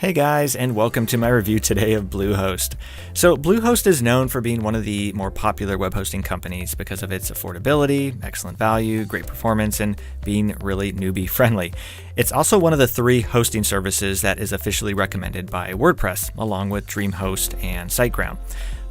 Hey guys, and welcome to my review today of Bluehost. So Bluehost is known for being one of the more popular web hosting companies because of its affordability, excellent value, great performance, and being really newbie friendly. It's also one of the 3 hosting services that is officially recommended by WordPress, along with DreamHost and SiteGround.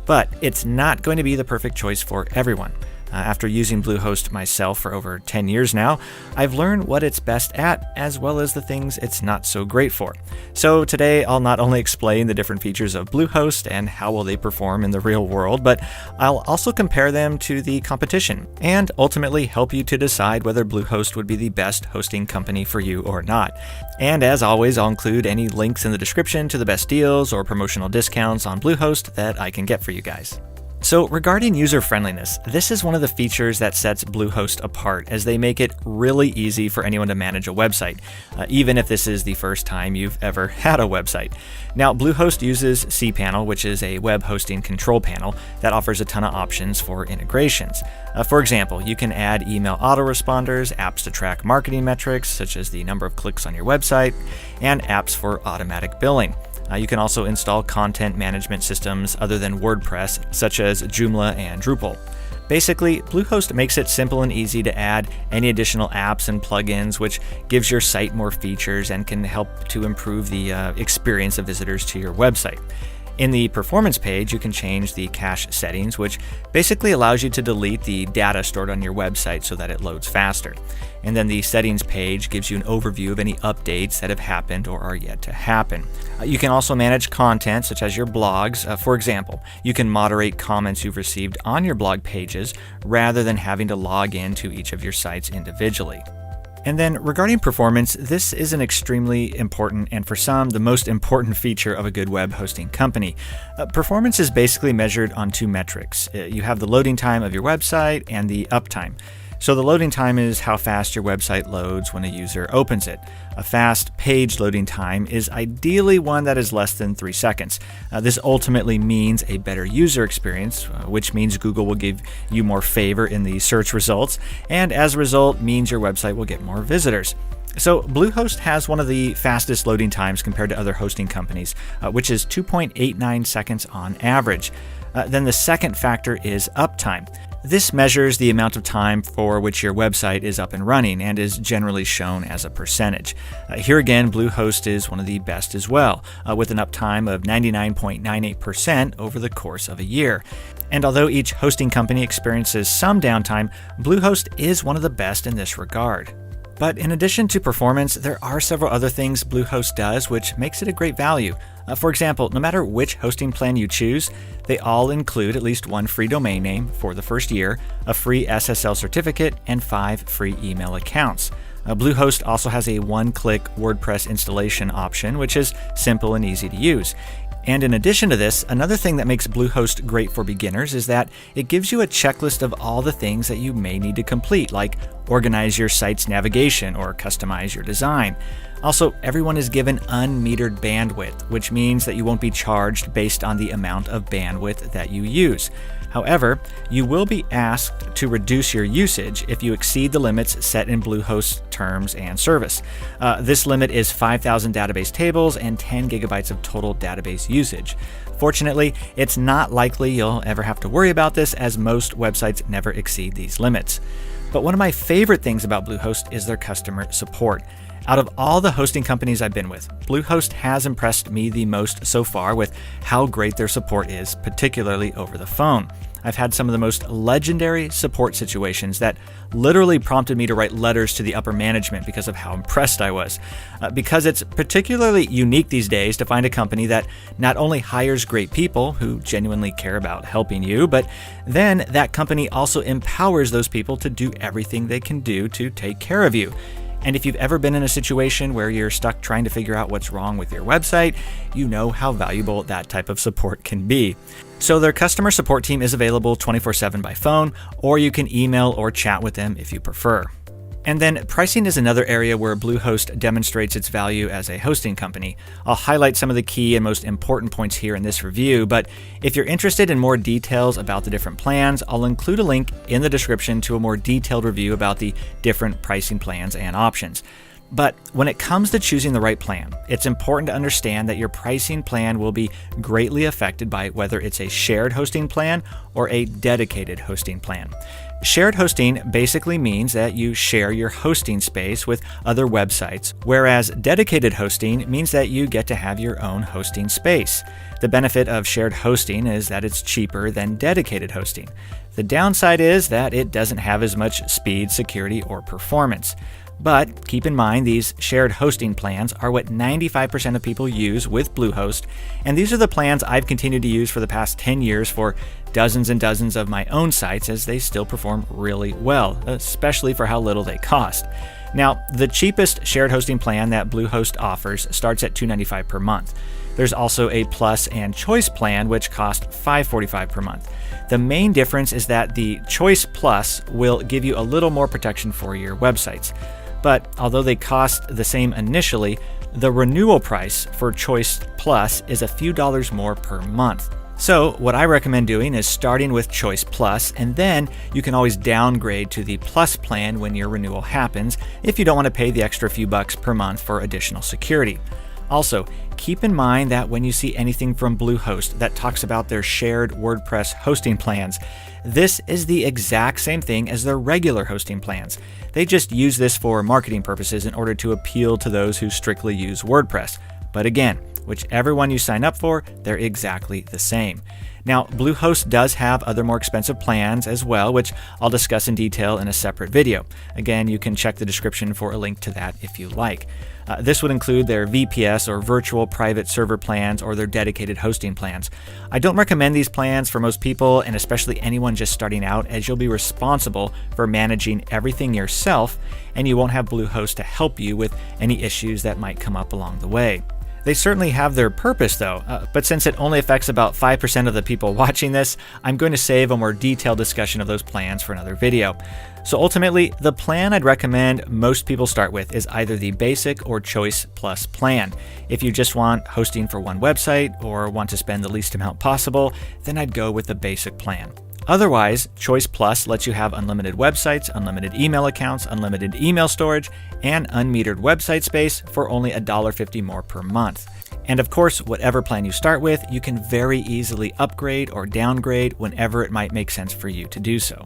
But it's not going to be the perfect choice for everyone. After using Bluehost myself for over 10 years now, I've learned what it's best at, as well as the things it's not so great for. So today, I'll not only explain the different features of Bluehost and how will they perform in the real world, but I'll also compare them to the competition, and ultimately help you to decide whether Bluehost would be the best hosting company for you or not. And as always, I'll include any links in the description to the best deals or promotional discounts on Bluehost that I can get for you guys. So regarding user friendliness, this is one of the features that sets Bluehost apart, as they make it really easy for anyone to manage a website, even if this is the first time you've ever had a website. Now, Bluehost uses cPanel, which is a web hosting control panel that offers a ton of options for integrations. For example, you can add email autoresponders, apps to track marketing metrics, such as the number of clicks on your website, and apps for automatic billing. You can also install content management systems other than WordPress, such as Joomla and Drupal. Basically, Bluehost makes it simple and easy to add any additional apps and plugins, which gives your site more features and can help to improve the experience of visitors to your website. In the performance page, you can change the cache settings, which basically allows you to delete the data stored on your website so that it loads faster. And then the settings page gives you an overview of any updates that have happened or are yet to happen. You can also manage content, such as your blogs. For example, you can moderate comments you've received on your blog pages rather than having to log into each of your sites individually. And then regarding performance, this is an extremely important, and for some, the most important feature of a good web hosting company. Performance is basically measured on 2 metrics. You have the loading time of your website and the uptime. So the loading time is how fast your website loads when a user opens it. A fast page loading time is ideally one that is less than 3 seconds. This ultimately means a better user experience, which means Google will give you more favor in the search results, and as a result means your website will get more visitors. So Bluehost has one of the fastest loading times compared to other hosting companies, which is 2.89 seconds on average. Then the second factor is uptime. This measures the amount of time for which your website is up and running and is generally shown as a percentage. Here again, Bluehost is one of the best as well, with an uptime of 99.98% over the course of a year. And although each hosting company experiences some downtime, Bluehost is one of the best in this regard. But in addition to performance, there are several other things Bluehost does which makes it a great value. For example, no matter which hosting plan you choose, they all include at least 1 free domain name for the first year, a free SSL certificate, and 5 free email accounts. Bluehost also has a one-click WordPress installation option, which is simple and easy to use. And in addition to this, another thing that makes Bluehost great for beginners is that it gives you a checklist of all the things that you may need to complete, like organize your site's navigation or customize your design. Also, everyone is given unmetered bandwidth, which means that you won't be charged based on the amount of bandwidth that you use. However, you will be asked to reduce your usage if you exceed the limits set in Bluehost's terms and service. This limit is 5,000 database tables and 10 gigabytes of total database usage. Fortunately, it's not likely you'll ever have to worry about this, as most websites never exceed these limits. But one of my favorite things about Bluehost is their customer support. Out of all the hosting companies I've been with, Bluehost has impressed me the most so far with how great their support is, particularly over the phone. I've had some of the most legendary support situations that literally prompted me to write letters to the upper management because of how impressed I was. Because it's particularly unique these days to find a company that not only hires great people who genuinely care about helping you, but then that company also empowers those people to do everything they can do to take care of you. And if you've ever been in a situation where you're stuck trying to figure out what's wrong with your website, you know how valuable that type of support can be. So their customer support team is available 24/7 by phone, or you can email or chat with them if you prefer. And then pricing is another area where Bluehost demonstrates its value as a hosting company. I'll highlight some of the key and most important points here in this review, but if you're interested in more details about the different plans, I'll include a link in the description to a more detailed review about the different pricing plans and options. But when it comes to choosing the right plan, it's important to understand that your pricing plan will be greatly affected by whether it's a shared hosting plan or a dedicated hosting plan. Shared hosting basically means that you share your hosting space with other websites, whereas dedicated hosting means that you get to have your own hosting space. The benefit of shared hosting is that it's cheaper than dedicated hosting. The downside is that it doesn't have as much speed, security, or performance. But keep in mind, these shared hosting plans are what 95% of people use with Bluehost, and these are the plans I've continued to use for the past 10 years for dozens and dozens of my own sites, as they still perform really well, especially for how little they cost. Now, the cheapest shared hosting plan that Bluehost offers starts at $295 per month. There's also a Plus and Choice plan, which cost $545 per month. The main difference is that the Choice Plus will give you a little more protection for your websites. But although they cost the same initially, the renewal price for Choice Plus is a few dollars more per month. So what I recommend doing is starting with Choice Plus, and then you can always downgrade to the Plus plan when your renewal happens if you don't want to pay the extra few bucks per month for additional security. Also, keep in mind that when you see anything from Bluehost that talks about their shared WordPress hosting plans, this is the exact same thing as their regular hosting plans. They just use this for marketing purposes in order to appeal to those who strictly use WordPress. But again, whichever one you sign up for, they're exactly the same. Now, Bluehost does have other more expensive plans as well, which I'll discuss in detail in a separate video. Again, you can check the description for a link to that if you like. This would include their VPS or virtual private server plans or their dedicated hosting plans. I don't recommend these plans for most people, and especially anyone just starting out, as you'll be responsible for managing everything yourself, and you won't have Bluehost to help you with any issues that might come up along the way. They certainly have their purpose though, but since it only affects about 5% of the people watching this, I'm going to save a more detailed discussion of those plans for another video. So ultimately, the plan I'd recommend most people start with is either the Basic or Choice Plus plan. If you just want hosting for one website or want to spend the least amount possible, then I'd go with the Basic plan. Otherwise, Choice Plus lets you have unlimited websites, unlimited email accounts, unlimited email storage, and unmetered website space for only $1.50 more per month. And of course, whatever plan you start with, you can very easily upgrade or downgrade whenever it might make sense for you to do so.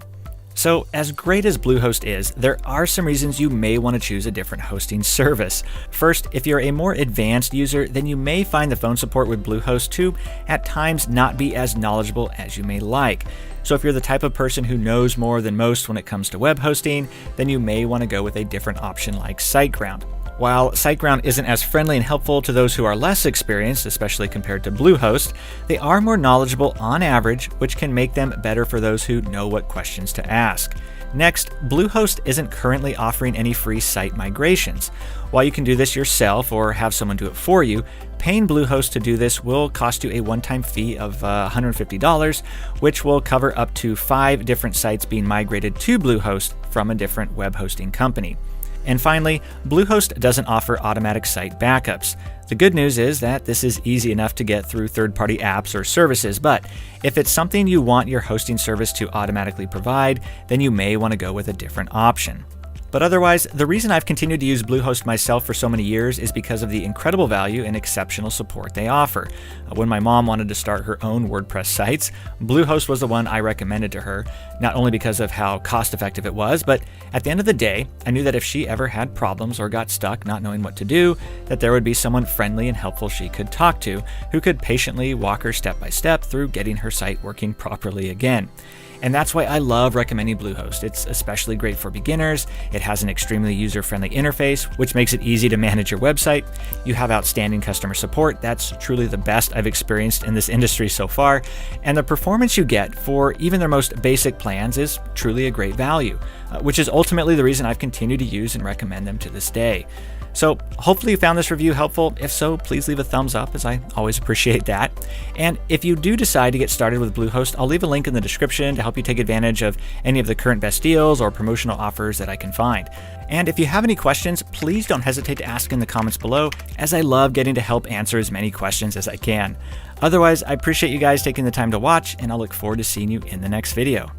So, as great as Bluehost is, there are some reasons you may want to choose a different hosting service. First, if you're a more advanced user, then you may find the phone support with Bluehost to, at times, not be as knowledgeable as you may like. So if you're the type of person who knows more than most when it comes to web hosting, then you may want to go with a different option like SiteGround. While SiteGround isn't as friendly and helpful to those who are less experienced, especially compared to Bluehost, they are more knowledgeable on average, which can make them better for those who know what questions to ask. Next, Bluehost isn't currently offering any free site migrations. While you can do this yourself or have someone do it for you, paying Bluehost to do this will cost you a one-time fee of $150, which will cover up to 5 different sites being migrated to Bluehost from a different web hosting company. And finally, Bluehost doesn't offer automatic site backups. The good news is that this is easy enough to get through third-party apps or services, but if it's something you want your hosting service to automatically provide, then you may want to go with a different option. But otherwise, the reason I've continued to use Bluehost myself for so many years is because of the incredible value and exceptional support they offer. When my mom wanted to start her own WordPress sites, Bluehost was the one I recommended to her, not only because of how cost-effective it was, but at the end of the day, I knew that if she ever had problems or got stuck not knowing what to do, that there would be someone friendly and helpful she could talk to, who could patiently walk her step by step through getting her site working properly again. And that's why I love recommending Bluehost. It's especially great for beginners. It has an extremely user-friendly interface, which makes it easy to manage your website. You have outstanding customer support. That's truly the best I've experienced in this industry so far. And the performance you get for even their most basic plans is truly a great value, which is ultimately the reason I've continued to use and recommend them to this day. So hopefully you found this review helpful. If so, please leave a thumbs up, as I always appreciate that. And if you do decide to get started with Bluehost, I'll leave a link in the description to help you take advantage of any of the current best deals or promotional offers that I can find. And if you have any questions, please don't hesitate to ask in the comments below, as I love getting to help answer as many questions as I can. Otherwise, I appreciate you guys taking the time to watch, and I'll look forward to seeing you in the next video.